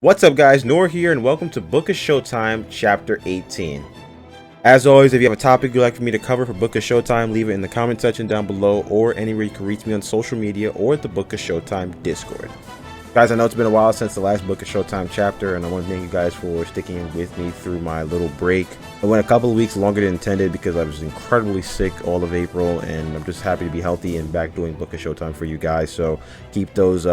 What's up guys, Noor here and welcome to Book of Showtime Chapter 18. As always, if you have a topic you'd like for me to cover for Book of Showtime, leave it in the comment section down below or anywhere you can reach me on social media or at the Book of Showtime Discord. Guys, I know it's been a while since the last Book of Showtime chapter and I want to thank you guys for sticking with me through my little break. It went a couple of weeks longer than intended because I was incredibly sick all of April and I'm just happy to be healthy and back doing Book of Showtime for you guys. So keep those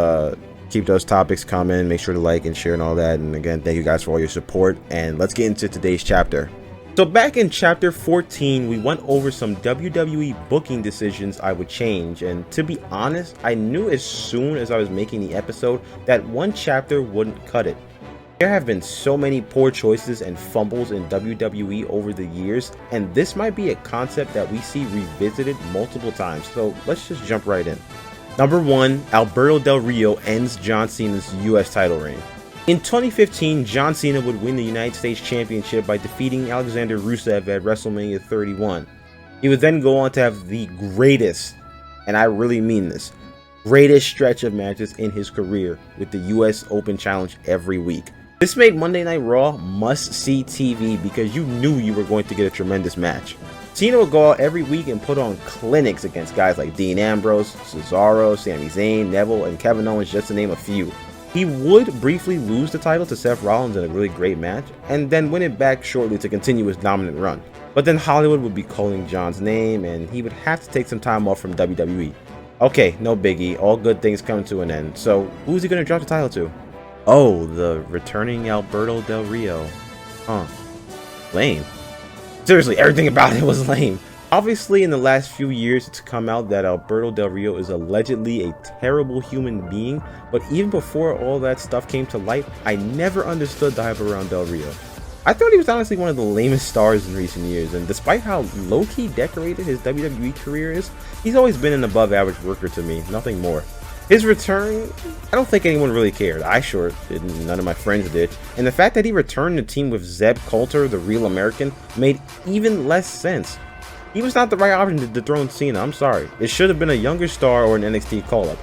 topics coming, make sure to like and share and all that, and again thank you guys for all your support, and let's get into today's chapter. So back in chapter 14 we went over some WWE booking decisions I would change, and to be honest I knew as soon as I was making the episode that one chapter wouldn't cut it. There have been so many poor choices and fumbles in WWE over the years, and this might be a concept that we see revisited multiple times, so let's just jump right in. Number 1, Alberto Del Rio ends John Cena's US title reign. In 2015, John Cena would win the United States Championship by defeating Alexander Rusev at WrestleMania 31. He would then go on to have the greatest, and I really mean this, greatest stretch of matches in his career with the US Open Challenge every week. This made Monday Night Raw must-see TV because you knew you were going to get a tremendous match. Cena would go out every week and put on clinics against guys like Dean Ambrose, Cesaro, Sami Zayn, Neville, and Kevin Owens, just to name a few. He would briefly lose the title to Seth Rollins in a really great match, and then win it back shortly to continue his dominant run. But then Hollywood would be calling John's name, and he would have to take some time off from WWE. Okay, no biggie, all good things come to an end, so who's he going to drop the title to? Oh, the returning Alberto Del Rio. Huh. Lame. Seriously, everything about it was lame. Obviously, in the last few years, it's come out that Alberto Del Rio is allegedly a terrible human being, but even before all that stuff came to light, I never understood the hype around Del Rio. I thought he was honestly one of the lamest stars in recent years, and despite how low-key decorated his WWE career is, he's always been an above-average worker to me, nothing more. His return, I don't think anyone really cared. I sure didn't, none of my friends did. And the fact that he returned to team with Zeb Coulter, the Real American, made even less sense. He was not the right option to dethrone Cena, I'm sorry. It should have been a younger star or an NXT call-up.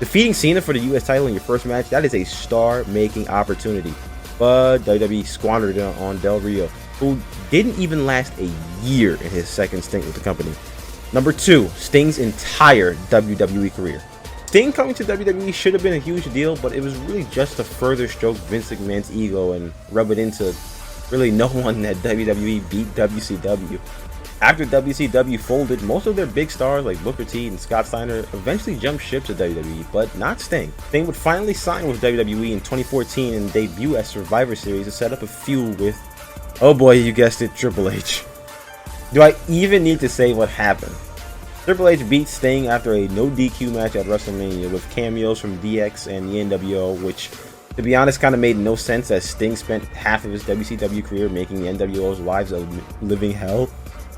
Defeating Cena for the US title in your first match, that is a star-making opportunity. But WWE squandered it on Del Rio, who didn't even last a year in his second stint with the company. Number 2, Sting's entire WWE career. Sting coming to WWE should have been a huge deal, but it was really just to further stroke Vince McMahon's ego and rub it into really no one that WWE beat WCW. After WCW folded, most of their big stars like Booker T and Scott Steiner eventually jumped ship to WWE, but not Sting. Sting would finally sign with WWE in 2014 and debut at Survivor Series to set up a feud with, oh boy, you guessed it, Triple H. Do I even need to say what happened? Triple H beat Sting after a no DQ match at WrestleMania with cameos from DX and the NWO, which, to be honest, kind of made no sense as Sting spent half of his WCW career making the NWO's lives a living hell.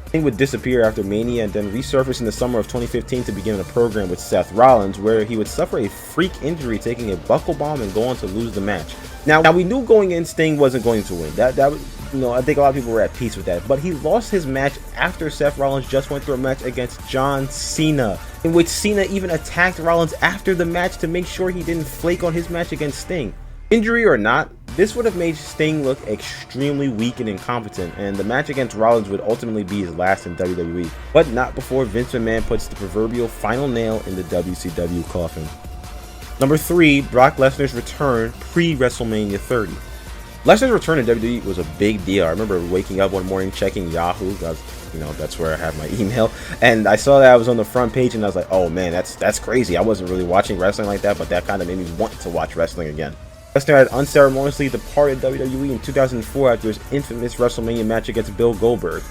Sting would disappear after Mania and then resurface in the summer of 2015 to begin a program with Seth Rollins, where he would suffer a freak injury taking a buckle bomb and go on to lose the match. Now we knew going in Sting wasn't going to win. That was, I think a lot of people were at peace with that. But he lost his match after Seth Rollins just went through a match against John Cena, in which Cena even attacked Rollins after the match to make sure he didn't flake on his match against Sting. Injury or not, this would have made Sting look extremely weak and incompetent, and the match against Rollins would ultimately be his last in WWE, but not before Vince McMahon puts the proverbial final nail in the WCW coffin. Number 3, Brock Lesnar's return pre-WrestleMania 30. Lesnar's return to WWE was a big deal. I remember waking up one morning checking Yahoo, that's where I have my email, and I saw that I was on the front page and I was like, oh man, that's crazy. I wasn't really watching wrestling like that, but that kind of made me want to watch wrestling again. Lesnar had unceremoniously departed WWE in 2004 after his infamous WrestleMania match against Bill Goldberg.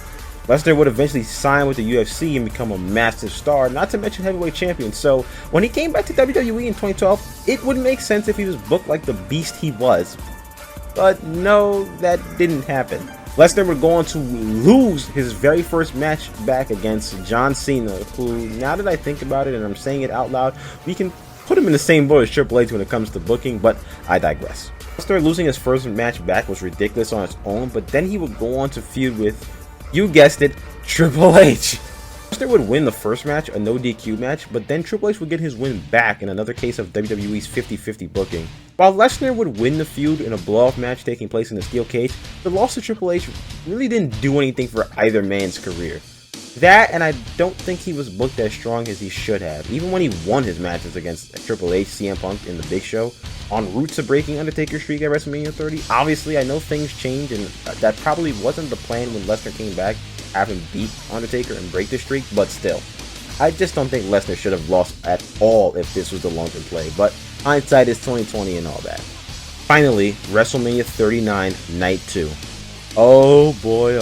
Lesnar would eventually sign with the UFC and become a massive star, not to mention heavyweight champion, so when he came back to WWE in 2012, it would make sense if he was booked like the beast he was. But no, that didn't happen. Lesnar would go on to lose his very first match back against John Cena, who, now that I think about it and I'm saying it out loud, we can put him in the same boat as Triple H when it comes to booking, but I digress. Lesnar losing his first match back was ridiculous on its own, but then he would go on to feud with, you guessed it, Triple H. Lesnar would win the first match, a no DQ match, but then Triple H would get his win back in another case of WWE's 50-50 booking. While Lesnar would win the feud in a blow-off match taking place in a steel cage, the loss to Triple H really didn't do anything for either man's career. That, and I don't think he was booked as strong as he should have, even when he won his matches against Triple H, CM Punk, and The Big Show, en route to breaking Undertaker's streak at WrestleMania 30. Obviously, I know things change, and that probably wasn't the plan when Lesnar came back, have him beat Undertaker and break the streak, but still. I just don't think Lesnar should have lost at all if this was the long-term play, but hindsight is 20/20 and all that. Finally, WrestleMania 39, Night 2. Oh boy,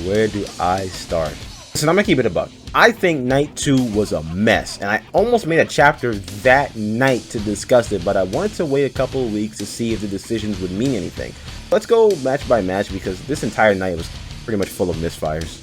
where do I start? Listen, I'm gonna keep it a buck. I think Night 2 was a mess, and I almost made a chapter that night to discuss it, but I wanted to wait a couple of weeks to see if the decisions would mean anything. Let's go match by match because this entire night was pretty much full of misfires.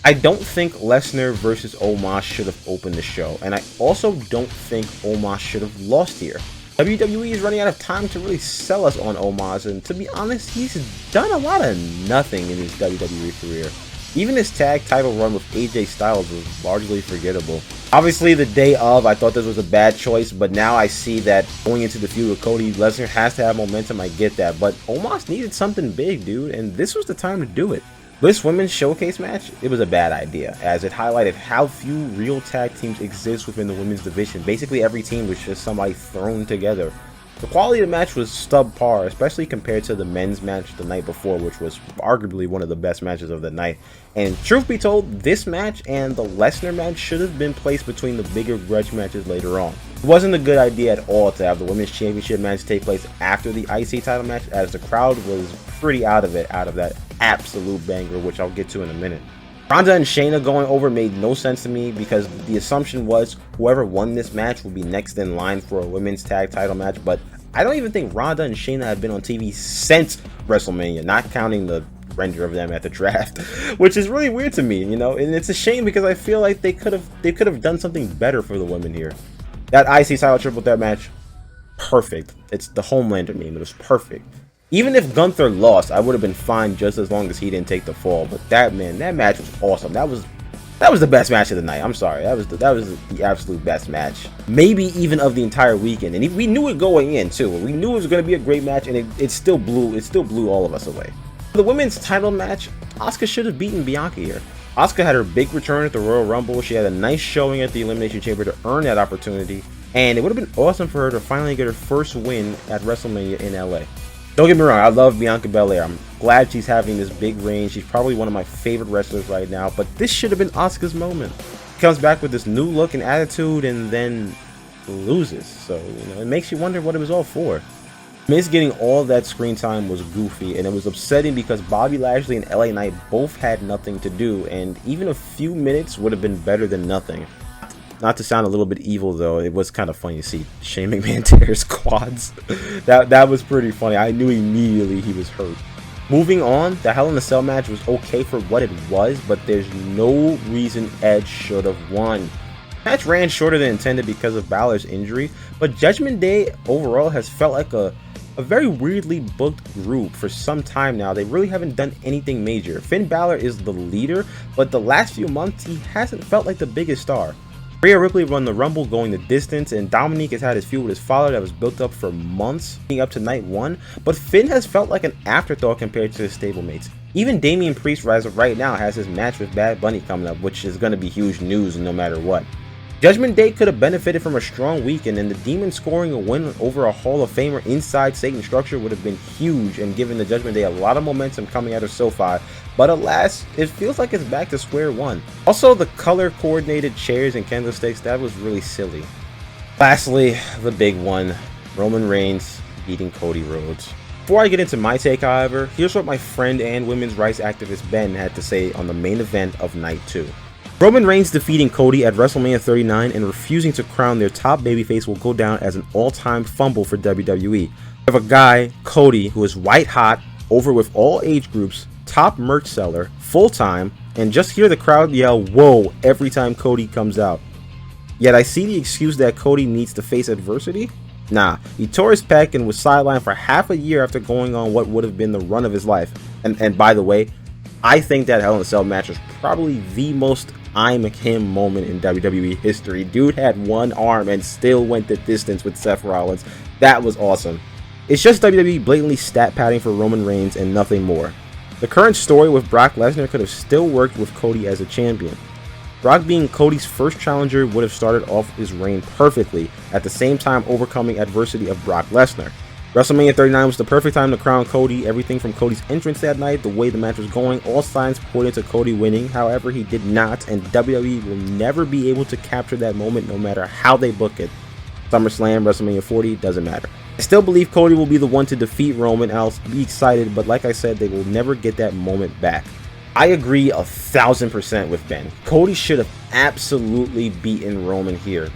I don't think Lesnar versus Omos should have opened the show, and I also don't think Omos should have lost here. WWE is running out of time to really sell us on Omos, and to be honest, he's done a lot of nothing in his WWE career. Even his tag title run with AJ Styles was largely forgettable. Obviously, the day of, I thought this was a bad choice, but now I see that going into the feud with Cody, Lesnar has to have momentum, I get that, but Omos needed something big, dude, and this was the time to do it. This women's showcase match, it was a bad idea, as it highlighted how few real tag teams exist within the women's division. Basically, every team was just somebody thrown together. The quality of the match was subpar, especially compared to the men's match the night before, which was arguably one of the best matches of the night. And truth be told, this match and the Lesnar match should have been placed between the bigger grudge matches later on. It wasn't a good idea at all to have the women's championship match take place after the IC title match, as the crowd was pretty out of that absolute banger, which I'll get to in a minute. Ronda and Shayna going over made no sense to me because the assumption was whoever won this match would be next in line for a women's tag title match, but I don't even think Ronda and Shayna have been on TV since WrestleMania, not counting the render of them at the draft, which is really weird to me, you know, and it's a shame because I feel like they could have done something better for the women here. That IC title triple threat match, perfect. It's the Homelander meme, it was perfect. Even if Gunther lost, I would have been fine just as long as he didn't take the fall. But that match was awesome. That was the best match of the night. I'm sorry, that was the absolute best match, maybe even of the entire weekend. And we knew it going in too. We knew it was going to be a great match, and it still blew all of us away. For the women's title match, Asuka should have beaten Bianca here. Asuka had her big return at the Royal Rumble. She had a nice showing at the Elimination Chamber to earn that opportunity, and it would have been awesome for her to finally get her first win at WrestleMania in LA. Don't get me wrong, I love Bianca Belair. I'm glad she's having this big reign. She's probably one of my favorite wrestlers right now, but this should have been Asuka's moment. She comes back with this new look and attitude and then loses. So, you know, it makes you wonder what it was all for. Miz getting all that screen time was goofy, and it was upsetting because Bobby Lashley and LA Knight both had nothing to do, and even a few minutes would have been better than nothing. Not to sound a little bit evil though, it was kind of funny to see Shane McMahon tear his quads. that was pretty funny. I knew immediately he was hurt. Moving on, the Hell in a Cell match was okay for what it was, but there's no reason Edge should have won. The match ran shorter than intended because of Balor's injury, but Judgment Day overall has felt like a very weirdly booked group for some time now. They really haven't done anything major. Finn Balor is the leader, but the last few months he hasn't felt like the biggest star. Rhea Ripley won the Rumble going the distance, and Dominique has had his feud with his father that was built up for months leading up to night one, but Finn has felt like an afterthought compared to his stablemates. Even Damian Priest, as of right now, has his match with Bad Bunny coming up, which is going to be huge news no matter what. Judgment Day could have benefited from a strong weekend, and the Demon scoring a win over a Hall of Famer inside Satan structure would have been huge and given the Judgment Day a lot of momentum coming out of SoFi, but alas, it feels like it's back to square one. Also, the color-coordinated chairs and candlesticks, that was really silly. Lastly, the big one, Roman Reigns beating Cody Rhodes. Before I get into my take, however, here's what my friend and women's rights activist Ben had to say on the main event of Night 2. Roman Reigns defeating Cody at WrestleMania 39 and refusing to crown their top babyface will go down as an all-time fumble for WWE. You have a guy, Cody, who is white hot, over with all age groups, top merch seller, full-time, and just hear the crowd yell "whoa" every time Cody comes out. Yet I see the excuse that Cody needs to face adversity? Nah, he tore his pec and was sidelined for half a year after going on what would have been the run of his life. And by the way, I think that Hell in a Cell match was probably the most I'm him moment in WWE history. Dude had one arm and still went the distance with Seth Rollins. That was awesome. It's just WWE blatantly stat padding for Roman Reigns and nothing more. The current story with Brock Lesnar could have still worked with Cody as a champion. Brock being Cody's first challenger would have started off his reign perfectly, at the same time overcoming adversity of Brock Lesnar. WrestleMania 39 was the perfect time to crown Cody. Everything from Cody's entrance that night, the way the match was going, all signs pointed to Cody winning. However, he did not, and WWE will never be able to capture that moment no matter how they book it. SummerSlam, WrestleMania 40, doesn't matter. I still believe Cody will be the one to defeat Roman. I'll be excited, but like I said, they will never get that moment back. I agree 1000% with Ben. Cody should have absolutely beaten Roman here.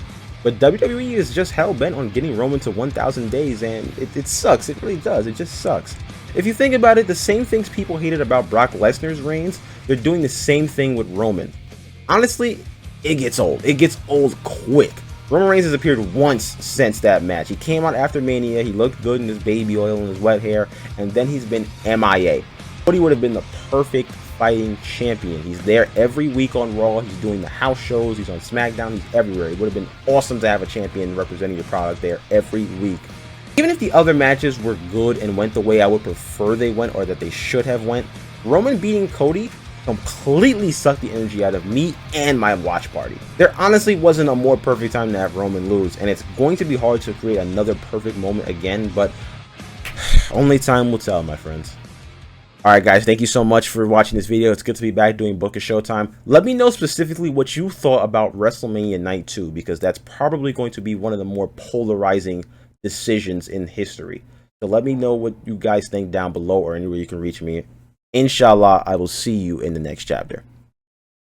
But WWE is just hell-bent on getting Roman to 1,000 days, and it sucks. It really does. It just sucks. If you think about it, the same things people hated about Brock Lesnar's reigns, they're doing the same thing with Roman. Honestly, it gets old. It gets old quick. Roman Reigns has appeared once since that match. He came out after Mania, he looked good in his baby oil and his wet hair, and then he's been MIA. Cody would have been the perfect fighting champion. He's there every week on Raw, he's doing the house shows, he's on SmackDown, he's everywhere. It would have been awesome to have a champion representing your product there every week. Even if the other matches were good and went the way I would prefer they went, or that they should have went, Roman beating Cody completely sucked the energy out of me and my watch party. There honestly wasn't a more perfect time to have Roman lose, and it's going to be hard to create another perfect moment again, but only time will tell, my friends. Alright guys, thank you so much for watching this video. It's good to be back doing Book of Showtime. Let me know specifically what you thought about WrestleMania Night 2, because that's probably going to be one of the more polarizing decisions in history. So let me know what you guys think down below, or anywhere you can reach me. Inshallah, I will see you in the next chapter.